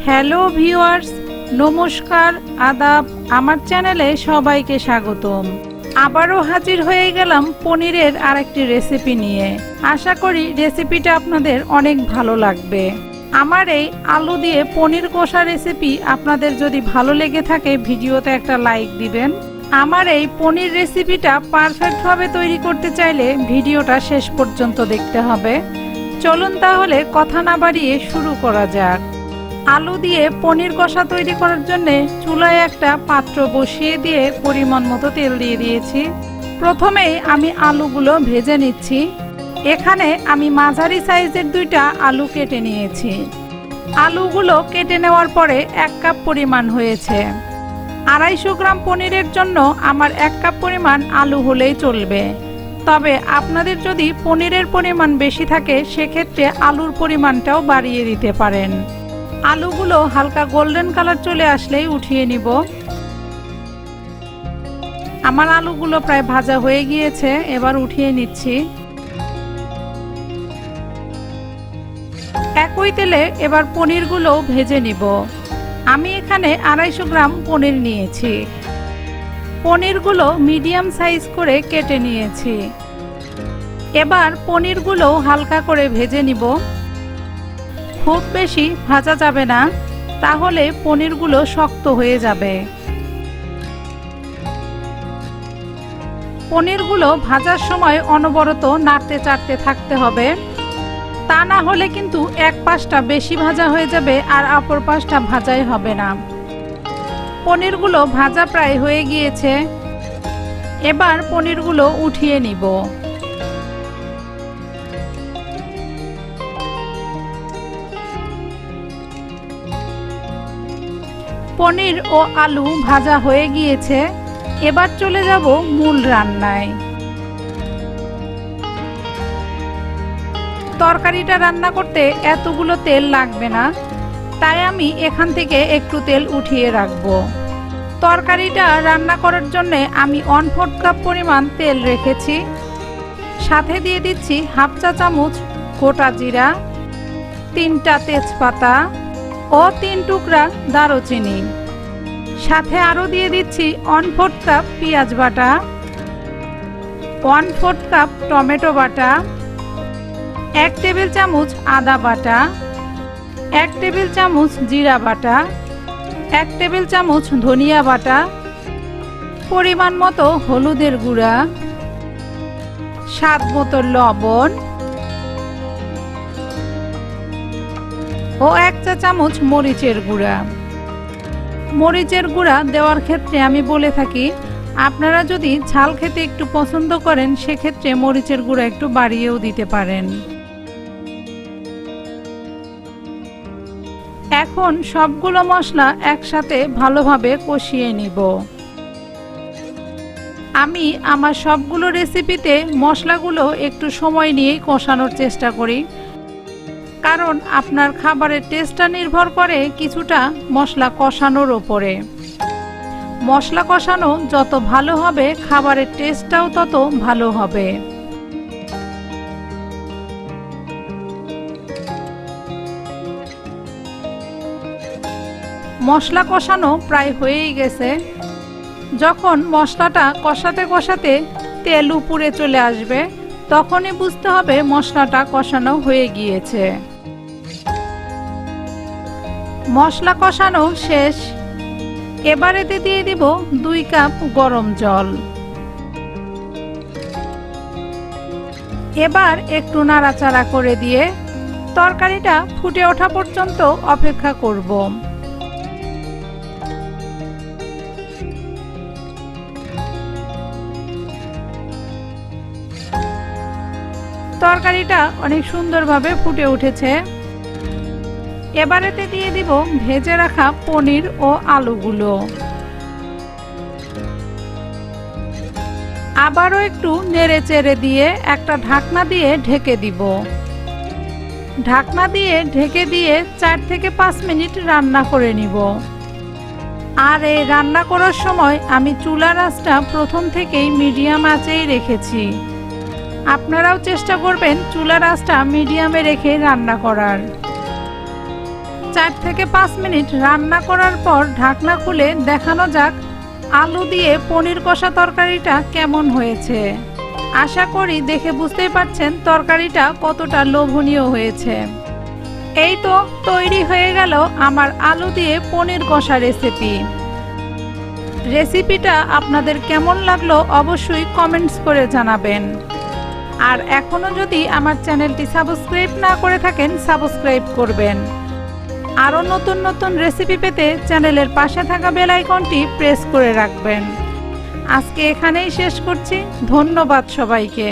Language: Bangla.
হ্যালো ভিউয়ার্স, নমস্কার, আদাব। আমার চ্যানেলে সবাইকে স্বাগতম। আবারও হাজির হয়ে গেলাম পনিরের আরেকটি রেসিপি নিয়ে। আশা করি রেসিপিটা আপনাদের অনেক ভালো লাগবে। আমার এই আলু দিয়ে পনির কষা রেসিপি আপনাদের যদি ভালো লেগে থাকে ভিডিওতে একটা লাইক দিবেন। আমার এই পনির রেসিপিটা পারফেক্টভাবে তৈরি করতে চাইলে ভিডিওটা শেষ পর্যন্ত দেখতে হবে। চলুন তাহলে কথা না বাড়িয়ে শুরু করা যাক। আলু দিয়ে পনির কষা তৈরি করার জন্য চুলায় একটা পাত্র বসিয়ে দিয়ে পরিমাণ মতো তেল দিয়ে দিয়েছি। প্রথমেই আমি আলুগুলো ভেজে নিচ্ছি। এখানে আমি মাঝারি সাইজের দুইটা আলু কেটে নিয়েছি। আলুগুলো কেটে নেওয়ার পরে 1 কাপ পরিমাণ হয়েছে। 250 গ্রাম পনিরের জন্য আমার 1 কাপ পরিমাণ আলু হলেই চলবে। তবে আপনাদের যদি পনিরের পরিমাণ বেশি থাকে সেক্ষেত্রে আলুর পরিমাণটাও বাড়িয়ে দিতে পারেন। আলুগুলো হালকা গোল্ডেন কালার চলে আসলেই উঠিয়ে নিব। আমার আলুগুলো প্রায় ভাজা হয়ে গিয়েছে, এবার উঠিয়ে নিচ্ছি। একই তেলে এবার পনিরগুলো ভেজে নিব। আমি এখানে 250 গ্রাম পনির নিয়েছি। পনিরগুলো মিডিয়াম সাইজ করে কেটে নিয়েছি। এবার পনিরগুলো হালকা করে ভেজে নিব। খুব বেশি ভাজা যাবে না, তাহলে পনিরগুলো শক্ত হয়ে যাবে। পনিরগুলো ভাজার সময় অনবরত নাড়তে চাড়তে থাকতে হবে, তা না হলে কিন্তু এক পাশটা বেশি ভাজা হয়ে যাবে আর অপর পাশটা ভাজাই হবে না। পনিরগুলো ভাজা প্রায় হয়ে গিয়েছে। এবার পনিরগুলো উঠিয়ে নিব। পনির ও আলু ভাজা হয়ে গিয়েছে। এবার চলে যাব মূল রান্নায়। তরকারিটা রান্না করতে এতগুলো তেল লাগবে না, তাই আমি এখান থেকে একটু তেল উঠিয়ে রাখব। তরকারিটা রান্না করার জন্য আমি 1/4 কাপ পরিমাণ তেল রেখেছি। সাথে দিয়ে দিচ্ছি 1/2 চা চামচ গোটা জিরা, 3টা তেজপাতা ও 3 টুকরা দারুচিনি। সাথে আরও দিয়ে দিচ্ছি 1/4 কাপ পেঁয়াজ বাটা, 1/4 কাপ টমেটো বাটা, 1 টেবিল চামচ আদা বাটা, 1 টেবিল চামচ জিরা বাটা, 1 টেবিল চামচ ধনিয়া বাটা, পরিমাণ মতো হলুদের গুঁড়া, স্বাদ মতো লবণ ও 1 চা চামচ মরিচের গুঁড়া। মরিচের গুঁড়া দেওয়ার ক্ষেত্রে আমি বলে থাকি, আপনারা যদি ঝাল খেতে একটু পছন্দ করেন সেক্ষেত্রে মরিচের গুঁড়া একটু বাড়িয়েও দিতে পারেন। এখন সবগুলো মশলা একসাথে ভালোভাবে কষিয়ে নিব। আমি আমার সবগুলো রেসিপিতে মশলাগুলো একটু সময় নিয়েই কষানোর চেষ্টা করি, কারণ আপনার খাবারের টেস্টটা নির্ভর করে কিছুটা মশলা কষানোর ওপরে। মশলা কষানো যত ভালো হবে খাবারের টেস্টটাও তত ভালো হবে। মশলা কষানো প্রায় হয়েই গেছে। যখন মশলাটা কষাতে কষাতে তেল উপরে চলে আসবে তখনই বুঝতে হবে মশলাটা কষানো হয়ে গিয়েছে। মশলা কষানো শেষ। এবারেতে দিয়ে দিব 2 কাপ গরম জল। এবার একটু নাড়াচাড়া করে দিয়ে তরকারিটা ফুটে ওঠা পর্যন্ত অপেক্ষা করব। তরকারিটা অনেক সুন্দরভাবে ফুটে উঠেছে। এবারেতে দিয়ে দিব ভেজে রাখা পনির ও আলুগুলো। আবারও একটু নেড়ে চেড়ে দিয়ে একটা ঢাকনা দিয়ে ঢেকে দিব। ঢাকনা দিয়ে ঢেকে দিয়ে 4 থেকে 5 মিনিট রান্না করে নিব। আর এই রান্না করার সময় আমি চুলার আঁচটা প্রথম থেকেই মিডিয়াম আঁচেই রেখেছি। আপনারাও চেষ্টা করবেন চুলার আঁচটা মিডিয়ামে রেখে রান্না করার। 4 থেকে 5 মিনিট রান্না করার পর ঢাকনা খুলে দেখানো যাক আলু দিয়ে পনির কষা তরকারিটা কেমন হয়েছে। আশা করি দেখে বুঝতেই পারছেন তরকারিটা কতটা লোভনীয় হয়েছে। এই তো তৈরি হয়ে গেল আমার আলু দিয়ে পনির কষা রেসিপি। রেসিপিটা আপনাদের কেমন লাগলো অবশ্যই কমেন্টস করে জানাবেন। আর এখনো যদি আমার চ্যানেলটি সাবস্ক্রাইব না করে থাকেন সাবস্ক্রাইব করবেন। আরও নতুন নতুন রেসিপি পেতে চ্যানেলের পাশে থাকা বেল আইকনটি প্রেস করে রাখবেন। আজকে এখানেই শেষ করছি। ধন্যবাদ সবাইকে।